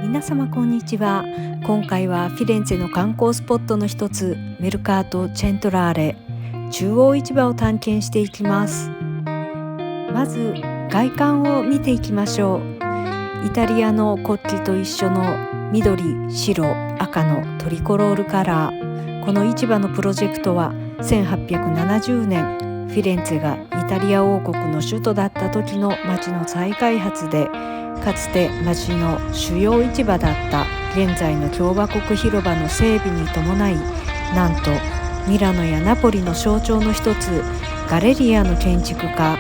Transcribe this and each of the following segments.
皆様こんにちは。今回はフィレンツェの観光スポットの一つメルカート・チェントラーレ中央市場を探検していきます。まず外観を見ていきましょう。イタリアの国旗と一緒の緑、白、赤のトリコロールカラー。この市場のプロジェクトは1870年フィレンツェがイタリア王国の首都だった時の町の再開発で、かつて町の主要市場だった現在の共和国広場の整備に伴い、なんとミラノやナポリの象徴の一つガレリアの建築家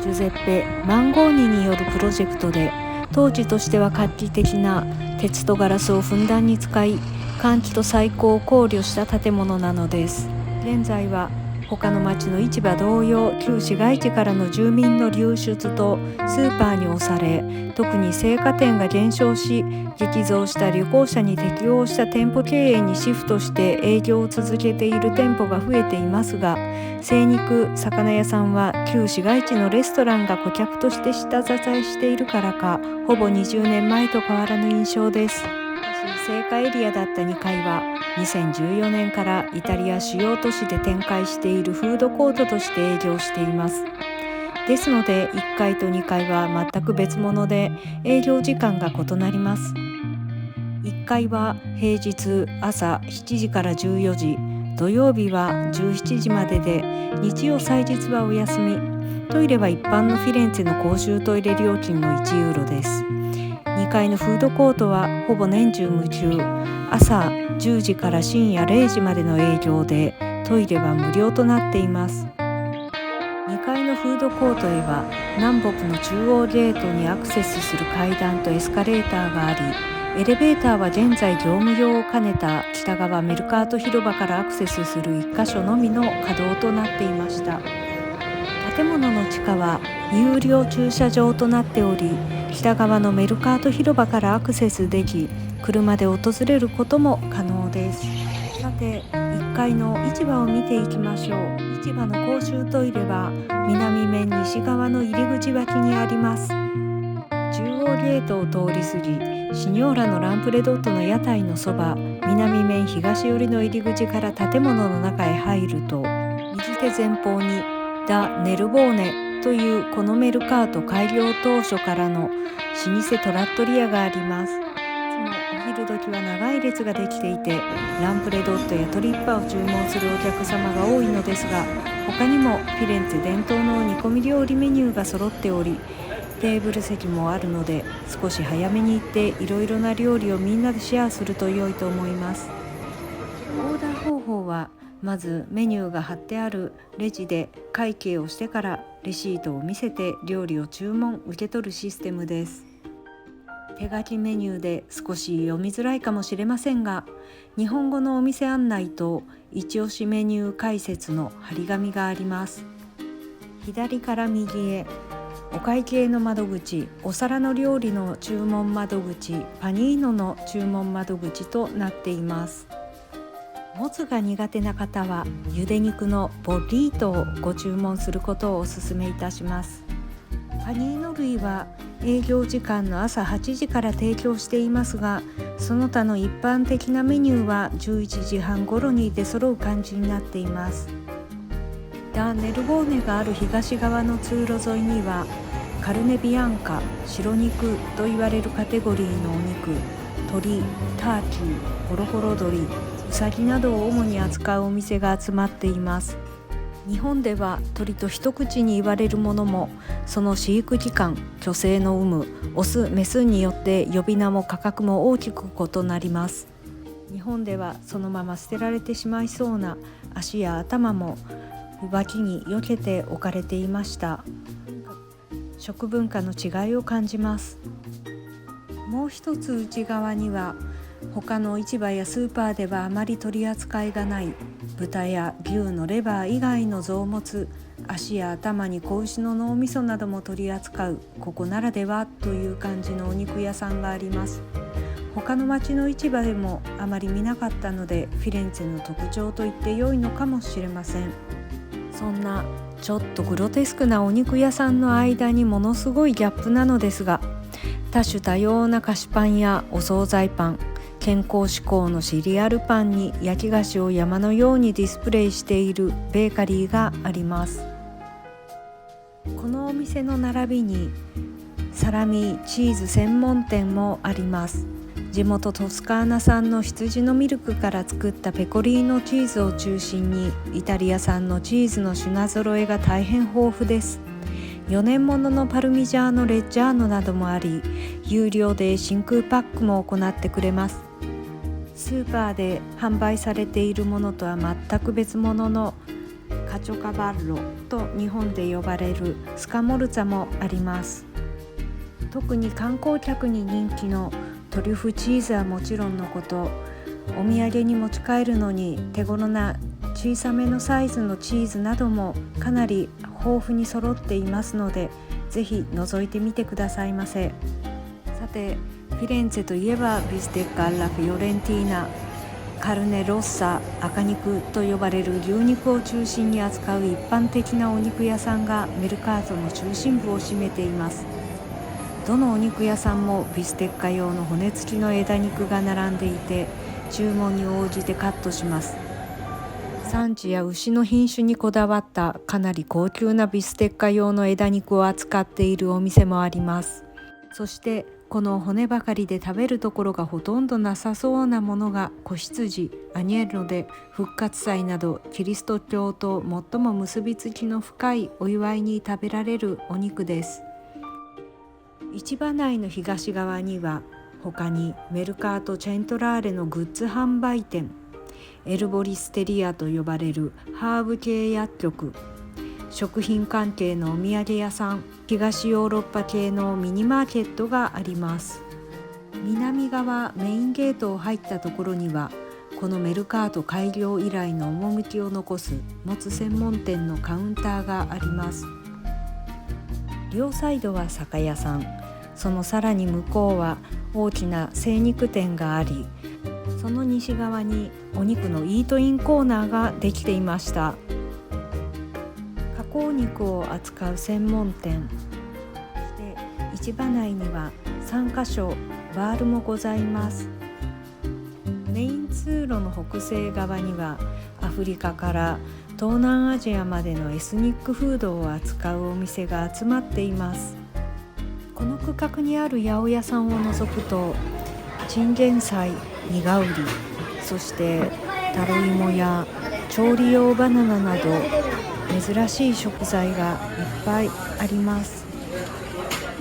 ジュゼッペ・マンゴーニによるプロジェクトで、当時としては画期的な鉄とガラスをふんだんに使い、換気と採光を考慮した建物なのです。現在は他の町の市場同様、旧市街地からの住民の流出とスーパーに押され、特に青果店が減少し、激増した旅行者に適応した店舗経営にシフトして営業を続けている店舗が増えていますが、精肉魚屋さんは旧市街地のレストランが顧客として下支えしているからか、ほぼ20年前と変わらぬ印象です。青果エリアだった2階は2014年からイタリア主要都市で展開しているフードコートとして営業しています。ですので1階と2階は全く別物で、営業時間が異なります。1階は平日朝7時から14時、土曜日は17時までで、日曜祭日はお休み。トイレは一般のフィレンツェの公衆トイレ料金の1ユーロです。2階のフードコートはほぼ年中無休、朝10時から深夜0時までの営業で、トイレは無料となっています。2階のフードコートへは南北の中央ゲートにアクセスする階段とエスカレーターがあり、エレベーターは現在業務用を兼ねた北側メルカート広場からアクセスする1カ所のみの稼働となっていました。建物の地下は有料駐車場となっており、北側のメルカート広場からアクセスでき、車で訪れることも可能です。さて、1階の市場を見ていきましょう。市場の公衆トイレは南面西側の入り口脇にあります。中央ゲートを通り過ぎ、シニョーラのランプレドットの屋台のそば、南面東寄りの入り口から建物の中へ入ると、右手前方にダ・ネルボーネというこのメルカート開業当初からの老舗トラットリアがあります。いつもお昼時は長い列ができていて、ランプレドットやトリッパを注文するお客様が多いのですが、他にもフィレンツェ伝統の煮込み料理メニューが揃っており、テーブル席もあるので、少し早めに行っていろいろな料理をみんなでシェアすると良いと思います。オーダー方法は、まずメニューが貼ってあるレジで会計をしてからレシートを見せて料理を注文受け取るシステムです。手書きメニューで少し読みづらいかもしれませんが、日本語のお店案内と一押しメニュー解説の張り紙があります。左から右へ、お会計の窓口、お皿の料理の注文窓口、パニーノの注文窓口となっています。もつが苦手な方は茹で肉のボリートをご注文することをお勧めいたします。パニーノ類は営業時間の朝8時から提供していますが、その他の一般的なメニューは11時半頃に出揃う感じになっています。ダ・ネルボーネがある東側の通路沿いには、カルネビアンカ、白肉と言われるカテゴリーのお肉、鶏、ターキー、ホロホロ鶏、ウサギなどを主に扱うお店が集まっています。日本では鳥と一口に言われるものも、その飼育期間、巨生の有無、オス・メスによって呼び名も価格も大きく異なります。日本ではそのまま捨てられてしまいそうな足や頭も脇に避けて置かれていました。食文化の違いを感じます。もう一つ内側には、他の市場やスーパーではあまり取り扱いがない豚や牛のレバー以外の臓物、足や頭に子牛の脳みそなども取り扱う、ここならではという感じのお肉屋さんがあります。他の町の市場でもあまり見なかったので、フィレンツェの特徴と言って良いのかもしれません。そんなちょっとグロテスクなお肉屋さんの間にものすごいギャップなのですが、多種多様な菓子パンやお惣菜パン、健康志向のシリアルパンに焼き菓子を山のようにディスプレイしているベーカリーがあります。このお店の並びにサラミ、チーズ専門店もあります。地元トスカーナ産の羊のミルクから作ったペコリーノチーズを中心にイタリア産のチーズの品揃えが大変豊富です。4年もののパルミジャーノ・レッジャーノなどもあり、有料で真空パックも行ってくれます。スーパーで販売されているものとは全く別物のカチョカバッロと日本で呼ばれるスカモルツァもあります。特に観光客に人気のトリュフチーズはもちろんのこと、お土産に持ち帰るのに手頃な小さめのサイズのチーズなどもかなり豊富に揃っていますので、ぜひ覗いてみてくださいませ。さて、フィレンツェといえばビステッカ・アッラ・フィオレンティーナ、カルネ・ロッサ、赤肉と呼ばれる牛肉を中心に扱う一般的なお肉屋さんがメルカートの中心部を占めています。どのお肉屋さんもビステッカ用の骨付きの枝肉が並んでいて、注文に応じてカットします。産地や牛の品種にこだわったかなり高級なビステッカ用の枝肉を扱っているお店もあります。そしてこの骨ばかりで食べるところがほとんどなさそうなものが子羊、アニェッロで、復活祭などキリスト教と最も結びつきの深いお祝いに食べられるお肉です。市場内の東側には他にメルカート・チェントラーレのグッズ販売店、エルボリステリアと呼ばれるハーブ系薬局、食品関係のお土産屋さん、東ヨーロッパ系のミニマーケットがあります。南側メインゲートを入ったところには、このメルカート開業以来の趣を残すもつ専門店のカウンターがあります。両サイドは酒屋さん、そのさらに向こうは大きな精肉店があり、その西側にお肉のイートインコーナーができていました。加工肉を扱う専門店、そして市場内には3カ所バールもございます。メイン通路の北西側にはアフリカから東南アジアまでのエスニックフードを扱うお店が集まっています。この区画にある八百屋さんを除くと、チンゲン菜、ニガウリ、そしてタロイモや調理用バナナなど珍しい食材がいっぱいあります。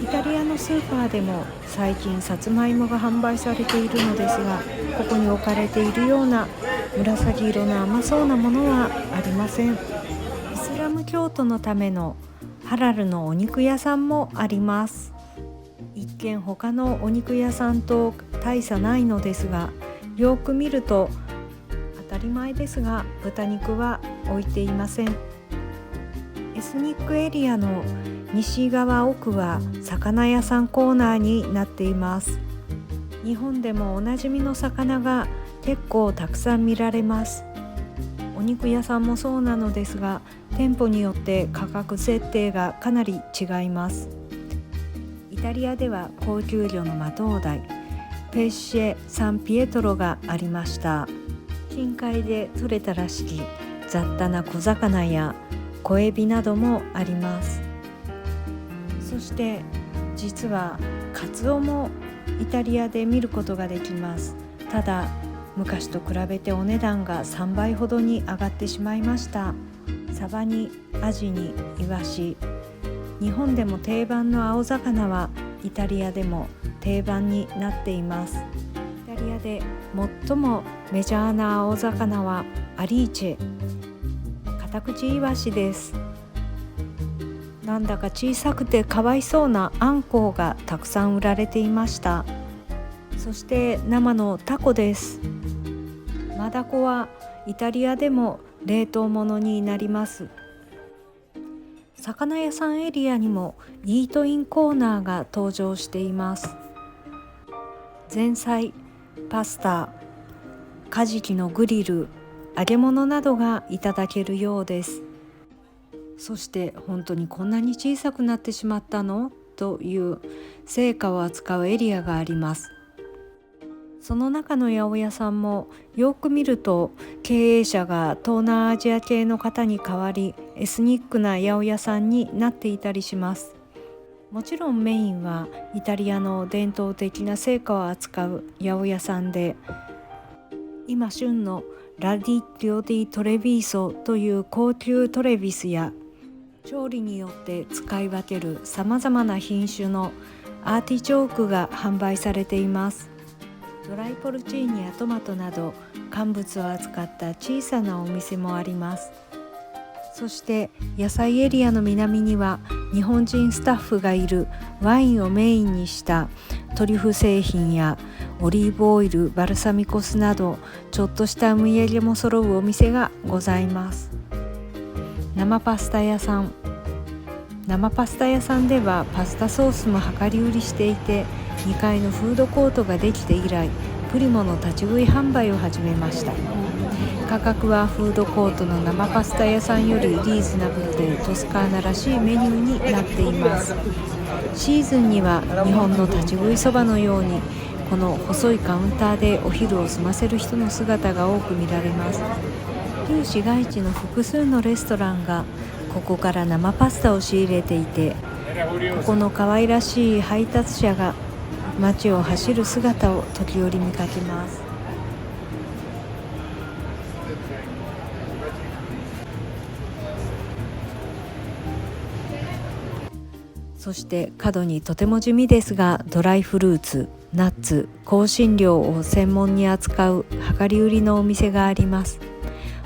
イタリアのスーパーでも最近さつまいもが販売されているのですが、ここに置かれているような紫色の甘そうなものはありません。イスラム教徒のためのハラルのお肉屋さんもあります。一見他のお肉屋さんと大差ないのですが、よく見ると当たり前ですが豚肉は置いていません。エスニックエリアの西側奥は魚屋さんコーナーになっています。日本でもおなじみの魚が結構たくさん見られます。お肉屋さんもそうなのですが、店舗によって価格設定がかなり違います。イタリアでは高級魚のマトウダイ、ペッシェ・サンピエトロがありました。近海で採れたらしき雑多な小魚や小エビなどもあります。そして実はカツオもイタリアで見ることができます。ただ昔と比べてお値段が3倍ほどに上がってしまいました。サバにアジにイワシ、日本でも定番の青魚はイタリアでも定番になっています。イタリアで最もメジャーな青魚はアリーチェ、カタクチイワシです。なんだか小さくてかわいそうなアンコウがたくさん売られていました。そして生のタコです。マダコはイタリアでも冷凍物になります。魚屋さんエリアにもイートインコーナーが登場しています。前菜、パスタ、カジキのグリル、揚げ物などがいただけるようです。そして本当にこんなに小さくなってしまったのという青果を扱うエリアがあります。その中の八百屋さんもよく見ると経営者が東南アジア系の方に代わりエスニックな八百屋さんになっていたりします。もちろんメインはイタリアの伝統的な青果を扱う八百屋さんで、今旬のラディリオディトレビーソという高級トレビスや調理によって使い分けるさまざまな品種のアーティチョークが販売されています。ドライポルチーニやトマトなど乾物を扱った小さなお店もあります。そして野菜エリアの南には日本人スタッフがいるワインをメインにしたトリュフ製品やオリーブオイル、バルサミコ酢などちょっとしたお土産も揃うお店がございます。生パスタ屋さんではパスタソースも量り売りしていて、2階のフードコートができて以来プリモの立ち食い販売を始めました。価格はフードコートの生パスタ屋さんよりリーズナブルでトスカーナらしいメニューになっています。シーズンには日本の立ち食いそばのようにこの細いカウンターでお昼を済ませる人の姿が多く見られます。旧市街地の複数のレストランがここから生パスタを仕入れていて、ここの可愛らしい配達者が街を走る姿を時折見かけます。そして角にとても地味ですがドライフルーツ、ナッツ、香辛料を専門に扱う量り売りのお店があります。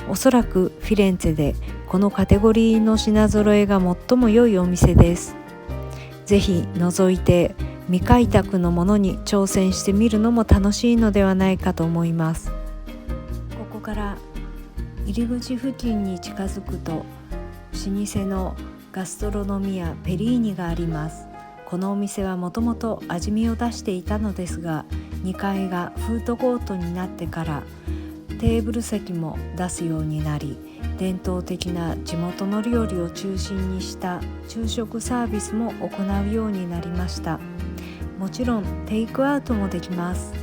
おそらくフィレンツェでこのカテゴリーの品揃えが最も良いお店です。ぜひ覗いて未開拓のものに挑戦してみるのも楽しいのではないかと思います。ここから入り口付近に近づくと老舗のガストロノミアペリーニがあります。このお店はもともと味見を出していたのですが、2階がフードコートになってからテーブル席も出すようになり、伝統的な地元の料理を中心にした昼食サービスも行うようになりました。もちろんテイクアウトもできます。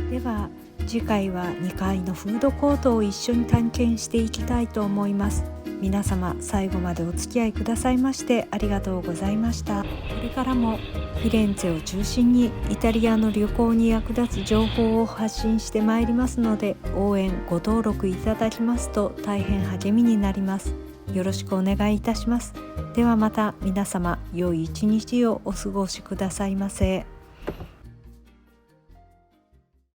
では次回は2階のフードコートを一緒に探検していきたいと思います。皆様最後までお付き合いくださいましてありがとうございました。これからもフィレンツェを中心にイタリアの旅行に役立つ情報を発信してまいりますので、応援ご登録いただきますと大変励みになります。よろしくお願いいたします。ではまた皆様良い一日をお過ごしくださいませ。